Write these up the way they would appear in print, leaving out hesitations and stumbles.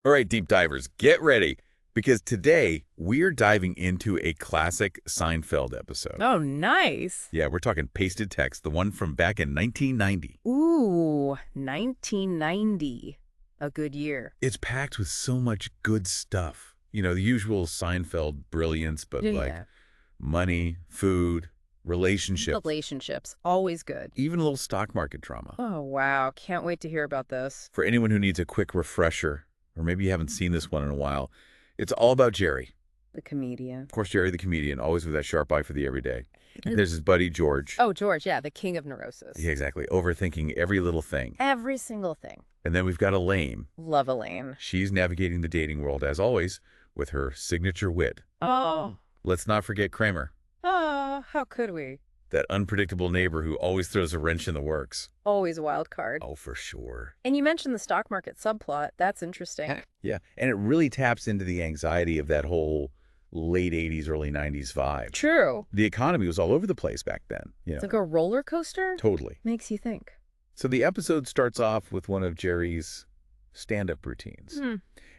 All right, deep divers, get ready because today we're diving into a classic Seinfeld episode. Oh, nice. Yeah, we're talking pasted text, the one from back in 1990. Ooh, 1990. A good year. It's packed with so much good stuff. You know, the usual Seinfeld brilliance, but like Yeah. money, food, relationships, Relationships, always good. even a little stock market drama. Oh, wow. Can't wait to hear about this. For anyone who needs a quick refresher, or maybe you haven't seen this one in a while, it's all about Jerry. The comedian. Of course, Jerry the comedian, always with that sharp eye for the everyday. There's his buddy George. Oh, George, yeah, the king of neurosis. Yeah, exactly. Overthinking every little thing. Every single thing. And then we've got Elaine. Love Elaine. She's navigating the dating world, as always, with her signature wit. Oh. Let's not forget Kramer, Oh, how could we? that unpredictable neighbor who always throws a wrench in the works. Always a wild card. Oh, for sure. And you mentioned the stock market subplot. That's interesting. Yeah, and it really taps into the anxiety of that whole late 80s, early 90s vibe. True. The economy was all over the place back then. You know, It's like a roller coaster. totally. Makes you think. So the episode starts off with one of Jerry's stand-up routines.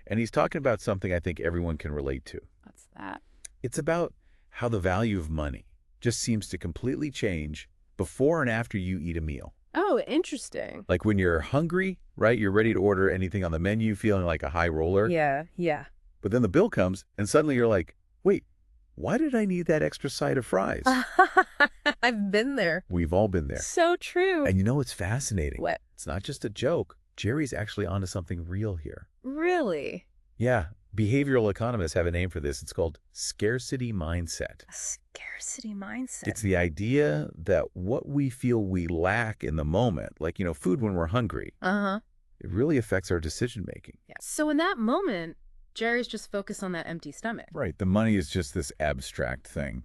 And he's talking about something I think everyone can relate to. What's that? It's about how the value of money just seems to completely change before and after you eat a meal. Oh, interesting. Like when you're hungry, right? You're ready to order anything on the menu, feeling like a high roller. Yeah, yeah. But then the bill comes, and suddenly you're like, wait, why did I need that extra side of fries? I've been there. We've all been there. So true. And you know what's fascinating? What? It's not just a joke. Jerry's actually onto something real here. Really? Yeah, behavioral economists have a name for this. It's called scarcity mindset. A scarcity mindset. It's the idea that what we feel we lack in the moment, like, you know, food when we're hungry, Uh-huh. it really affects our decision making. Yeah. So in that moment, Jerry's just focused on that empty stomach. Right. The money is just this abstract thing.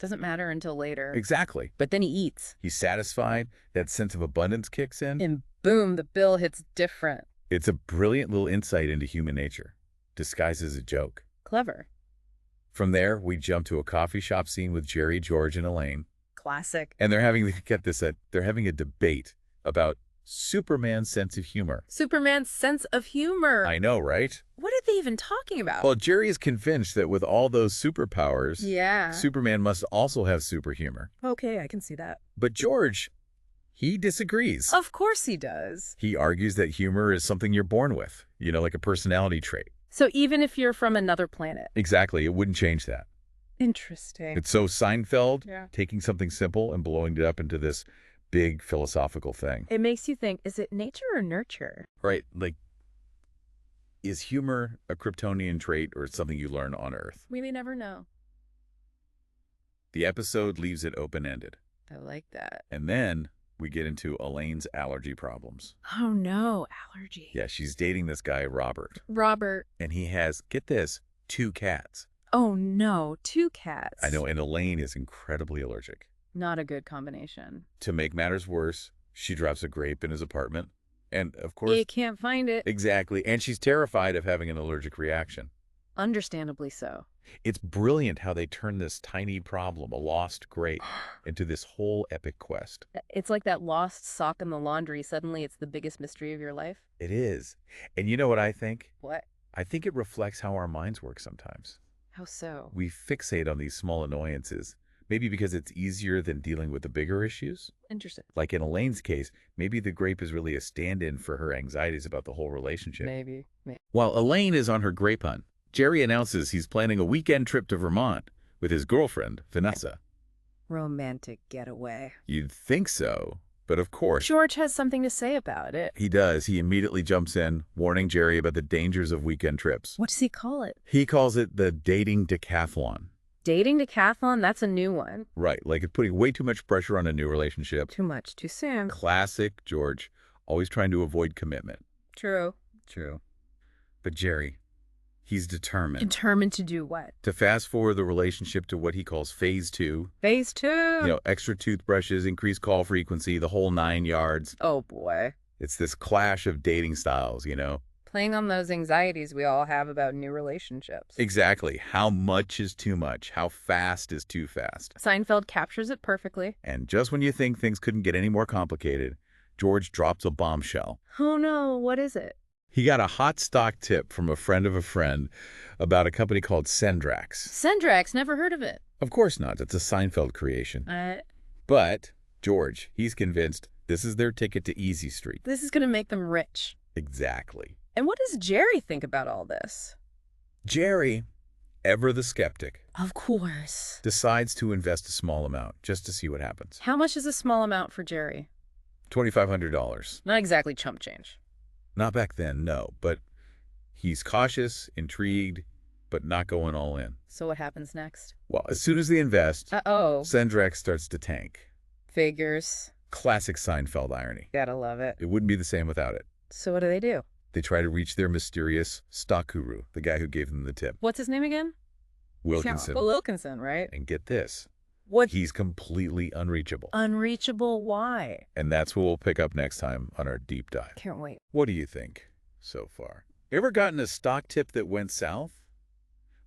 Doesn't matter until later. Exactly. But then he eats. He's satisfied. That sense of abundance kicks in. And boom, the bill hits different. It's a brilliant little insight into human nature, disguised as a joke. Clever. From there, we jump to a coffee shop scene with Jerry, George, and Elaine. Classic. And they're having, get this, they're having a debate about Superman's sense of humor. Superman's sense of humor. I know, right? What are they even talking about? Well, Jerry is convinced that with all those superpowers, yeah. Superman must also have superhumor. Okay, I can see that. But George, he disagrees. Of course he does. He argues that humor is something you're born with, you know, like a personality trait. So even if you're from another planet. Exactly. It wouldn't change that. Interesting. It's so Seinfeld, Yeah. taking something simple and blowing it up into this big philosophical thing. It makes you think, is it nature or nurture? Right. Like, is humor a Kryptonian trait or something you learn on Earth? We may never know. The episode leaves it open-ended. I like that. And then we get into Elaine's allergy problems. Oh no, allergy. Yeah, she's dating this guy, Robert. Robert. And he has, get this, 2 cats. Oh no, 2 cats. I know, and Elaine is incredibly allergic. Not a good combination. To make matters worse, she drops a grape in his apartment. And, of course... You can't find it. Exactly. And she's terrified of having an allergic reaction. Understandably so. It's brilliant how they turn this tiny problem, a lost grape, into this whole epic quest. It's like that lost sock in the laundry. Suddenly it's the biggest mystery of your life. It is. And you know what I think? What? I think it reflects how our minds work sometimes. How so? We fixate on these small annoyances, maybe because it's easier than dealing with the bigger issues. Interesting. Like in Elaine's case, maybe the grape is really a stand-in for her anxieties about the whole relationship. Maybe. While Elaine is on her grape hunt, Jerry announces he's planning a weekend trip to Vermont with his girlfriend, Vanessa. Romantic getaway. You'd think so, but of course... George has something to say about it. He does. He immediately jumps in, warning Jerry about the dangers of weekend trips. What does he call it? He calls it the dating decathlon. Dating decathlon? That's a new one. Right, like it's putting way too much pressure on a new relationship. Too much, too soon. Classic George, always trying to avoid commitment. True. True. But Jerry, he's determined. Determined to do what? To fast forward the relationship to what he calls phase 2. Phase 2. You know, extra toothbrushes, increased call frequency, the whole 9 yards. Oh boy. It's this clash of dating styles, you know? Playing on those anxieties we all have about new relationships. Exactly. How much is too much? How fast is too fast? Seinfeld captures it perfectly. And just when you think things couldn't get any more complicated, George drops a bombshell. Oh no, what is it? He got a hot stock tip from a friend of a friend about a company called Sendrax. Sendrax, never heard of it. Of course not. It's a Seinfeld creation. Uh, But George, he's convinced this is their ticket to Easy Street. this is going to make them rich. Exactly. And what does Jerry think about all this? Jerry, ever the skeptic, Of course. decides to invest a small amount just to see what happens. How much is a small amount for Jerry? $2,500. Not exactly chump change. Not back then, no, but he's cautious, intrigued, but not going all in. So what happens next? Well, as soon as they invest, Uh-oh. Sendrax starts to tank. Figures. Classic Seinfeld irony. Gotta love it. It wouldn't be the same without it. So what do? They try to reach their mysterious stock guru, the guy who gave them the tip, What's his name again? Wilkinson. Wilkinson, right? And get this, What? he's completely unreachable. Unreachable, why? And that's what we'll pick up next time on our deep dive. Can't wait. What do you think so far? Ever gotten a stock tip that went south?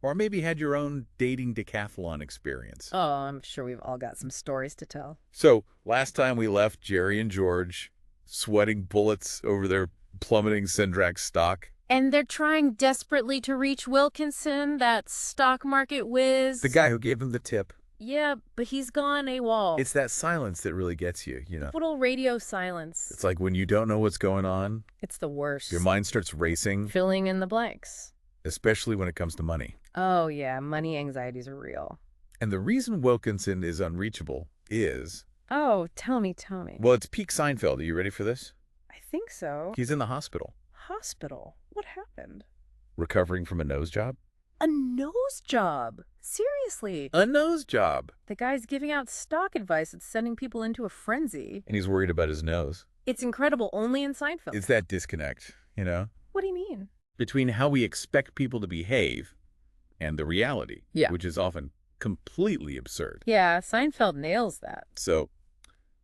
Or maybe had your own dating decathlon experience? Oh, I'm sure we've all got some stories to tell. So, last time we left Jerry and George sweating bullets over their plummeting Sendrax stock. And they're trying desperately to reach Wilkinson, that stock market whiz. The guy who gave them the tip. Yeah, but he's gone AWOL. It's that silence that really gets you, you know. Total radio silence. It's like when you don't know what's going on, It's the worst. your mind starts racing, Filling in the blanks. especially when it comes to money. Oh, yeah, money anxieties are real. And the reason Wilkinson is unreachable is, Oh, tell me. well, it's peak Seinfeld. Are you ready for this? I think so. He's in the hospital, Hospital? What happened? recovering from a nose job. A nose job? Seriously? A nose job. The guy's giving out stock advice that's sending people into a frenzy. And he's worried about his nose. It's incredible, only in Seinfeld. It's that disconnect, you know, What do you mean? between how we expect people to behave and the reality, Yeah. which is often completely absurd. Yeah, Seinfeld nails that. So,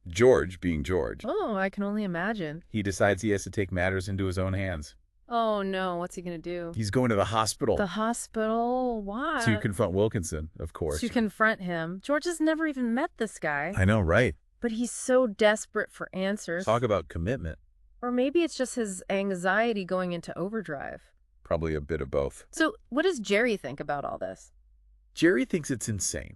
George, being George, Oh, I can only imagine. he decides he has to take matters into his own hands. Oh, no, what's he gonna do? He's going to the hospital The hospital? Why? to confront Wilkinson, of course. To confront him. George has never even met this guy. I know, right? But he's so desperate for answers. Talk about commitment. Or maybe it's just his anxiety going into overdrive. Probably a bit of both. So what does Jerry think about all this? Jerry thinks it's insane.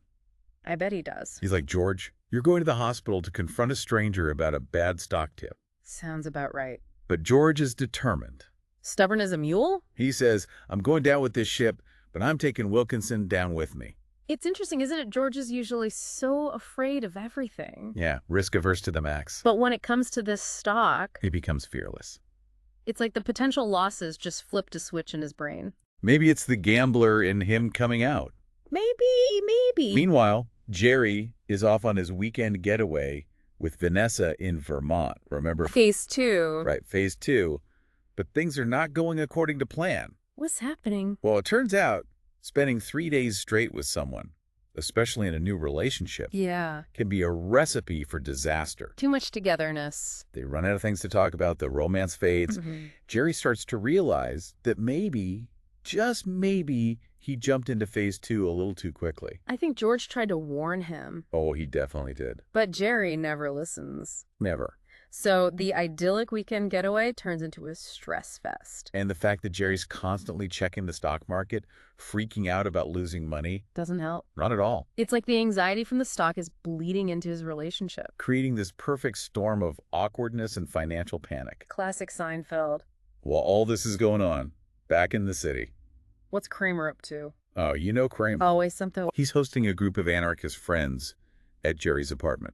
I bet he does. He's like, George, you're going to the hospital to confront a stranger about a bad stock tip. Sounds about right. But George is determined. Stubborn as a mule? He says, I'm going down with this ship, but I'm taking Wilkinson down with me. It's interesting, isn't it? George is usually so afraid of everything. Yeah, risk averse to the max. But when it comes to this stock, He becomes fearless. it's like the potential losses just flipped a switch in his brain. Maybe it's the gambler in him coming out. Maybe. Meanwhile, Jerry is off on his weekend getaway with Vanessa in Vermont. Remember? Phase 2. Right, phase 2. But things are not going according to plan. What's happening? Well, it turns out spending 3 days straight with someone, especially in a new relationship, Yeah. can be a recipe for disaster. Too much togetherness. They run out of things to talk about, the romance fades. Mhm. Jerry starts to realize that maybe, just maybe, he jumped into phase 2 a little too quickly. I think George tried to warn him, Oh, he definitely did. but Jerry never listens. Never. So the idyllic weekend getaway turns into a stress fest. And the fact that Jerry's constantly checking the stock market, freaking out about losing money, Doesn't help. not at all. It's like the anxiety from the stock is bleeding into his relationship. Creating this perfect storm of awkwardness and financial panic. Classic Seinfeld. While all this is going on, back in the city. What's Kramer up to? Oh, you know Kramer. Always something. He's hosting a group of anarchist friends at Jerry's apartment.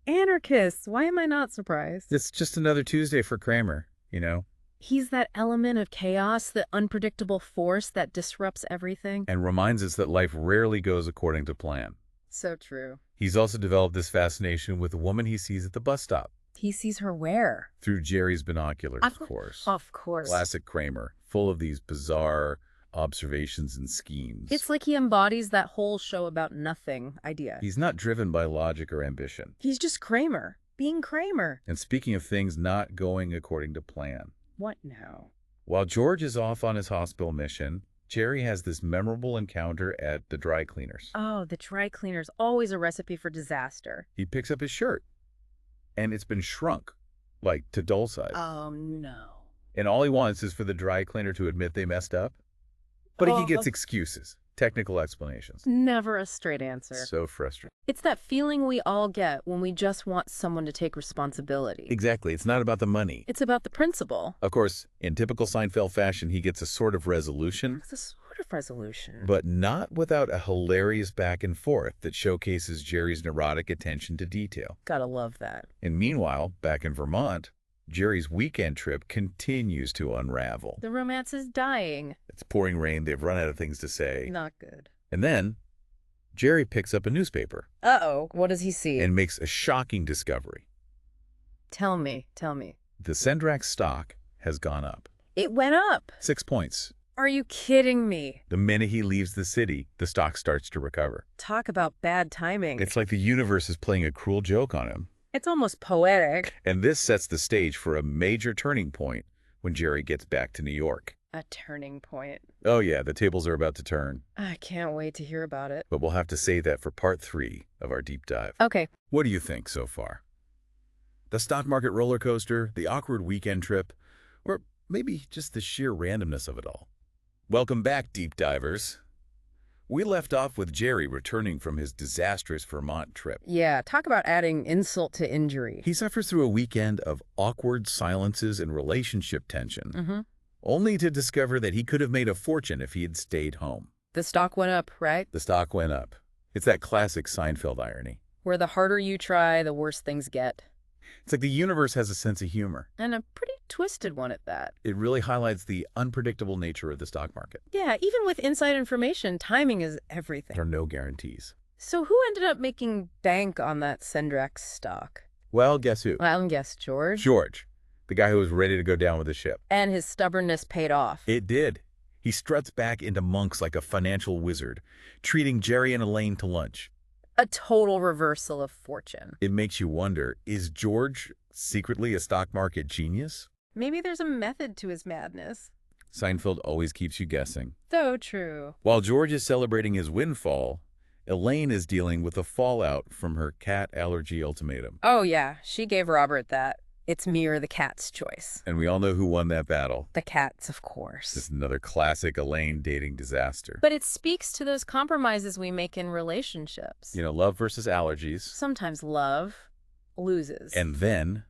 Anarchists. Why am I not surprised? It's just another Tuesday for Kramer, you know? He's that element of chaos, the unpredictable force that disrupts everything. And reminds us that life rarely goes according to plan. So true. He's also developed this fascination with a woman he sees at the bus stop. He sees her where? Through Jerry's binoculars, of course. Of course. Classic Kramer, full of these bizarre observations and schemes. It's like he embodies that whole show about nothing idea. He's not driven by logic or ambition. He's just Kramer, being Kramer. And speaking of things not going according to plan, What now? while George is off on his hospital mission, Jerry has this memorable encounter at the dry cleaners. Oh, the dry cleaner's always a recipe for disaster. He picks up his shirt, and it's been shrunk, like to doll size. Oh, no. And all he wants is for the dry cleaner to admit they messed up. But he gets excuses, technical explanations. Never a straight answer. So frustrating. It's that feeling we all get when we just want someone to take responsibility. Exactly. It's not about the money. It's about the principle. Of course, in typical Seinfeld fashion, he gets a sort of resolution, It's a sort of resolution. but not without a hilarious back and forth that showcases Jerry's neurotic attention to detail. Gotta love that. And meanwhile, back in Vermont, Jerry's weekend trip continues to unravel. The romance is dying. It's pouring rain. They've run out of things to say. Not good. And then Jerry picks up a newspaper Uh-oh. What does he see? and makes a shocking discovery. Tell me. The Sendrax stock has gone up. It went up. 6 points. Are you kidding me? The minute he leaves the city, the stock starts to recover. Talk about bad timing. It's like the universe is playing a cruel joke on him. It's almost poetic. And this sets the stage for a major turning point when Jerry gets back to New York. A turning point. Oh yeah, the tables are about to turn. I can't wait to hear about it. But we'll have to save that for part 3 of our deep dive. Okay. What do you think so far? The stock market roller coaster, the awkward weekend trip, or maybe just the sheer randomness of it all? Welcome back, deep divers. We left off with Jerry returning from his disastrous Vermont trip. Yeah, talk about adding insult to injury. He suffers through a weekend of awkward silences and relationship tension, Mm-hmm. only to discover that he could have made a fortune if he had stayed home. The stock went up, right? The stock went up. It's that classic Seinfeld irony. Where the harder you try, the worse things get. It's like the universe has a sense of humor. And a pretty twisted one at that. It really highlights the unpredictable nature of the stock market. Yeah, even with inside information, timing is everything. There are no guarantees. So who ended up making bank on that Sendrax stock? Well, guess who? Well, guess George. George, the guy who was ready to go down with the ship. And his stubbornness paid off. It did. He struts back into Monks like a financial wizard, treating Jerry and Elaine to lunch. A total reversal of fortune. It makes you wonder, is George secretly a stock market genius? Maybe there's a method to his madness. Seinfeld always keeps you guessing. So true. While George is celebrating his windfall, Elaine is dealing with the fallout from her cat allergy ultimatum. Oh yeah, she gave Robert that. It's me or the cat's choice. And we all know who won that battle. The cats, of course. This is another classic Elaine dating disaster. But it speaks to those compromises we make in relationships. You know, love versus allergies. Sometimes love loses. And then,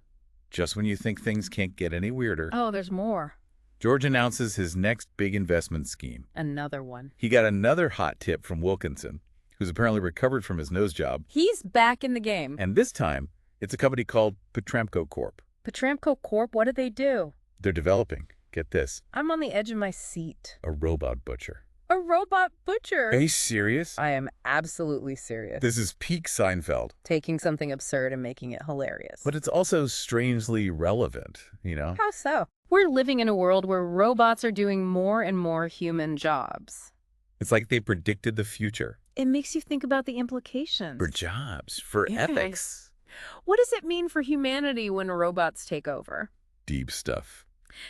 just when you think things can't get any weirder, oh, there's more. George announces his next big investment scheme. Another one. He got another hot tip from Wilkinson, who's apparently recovered from his nose job. He's back in the game. And this time, it's a company called Petramco Corp. Petramco Corp, what do they do? They're developing, get this, I'm on the edge of my seat. a robot butcher. A robot butcher. Are you serious? I am absolutely serious. This is peak Seinfeld. Taking something absurd and making it hilarious. But it's also strangely relevant, you know? How so? We're living in a world where robots are doing more and more human jobs. It's like they predicted the future. It makes you think about the implications. For jobs, for Yes. ethics. What does it mean for humanity when robots take over? Deep stuff.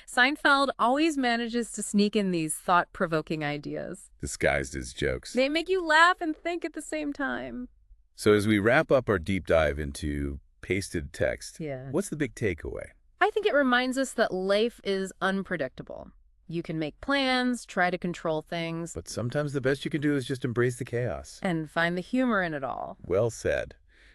Seinfeld always manages to sneak in these thought-provoking ideas. Disguised as jokes. They make you laugh and think at the same time. So as we wrap up our deep dive into pasted text, Yeah. what's the big takeaway? I think it reminds us that life is unpredictable. You can make plans, try to control things, But sometimes the best you can do is just embrace the chaos. and find the humor in it all. Well said.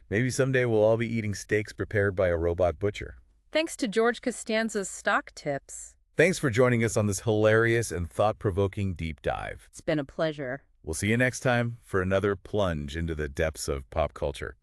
Maybe someday we'll all be eating steaks prepared by a robot butcher. Thanks to George Costanza's stock tips. Thanks for joining us on this hilarious and thought-provoking deep dive. It's been a pleasure. We'll see you next time for another plunge into the depths of pop culture.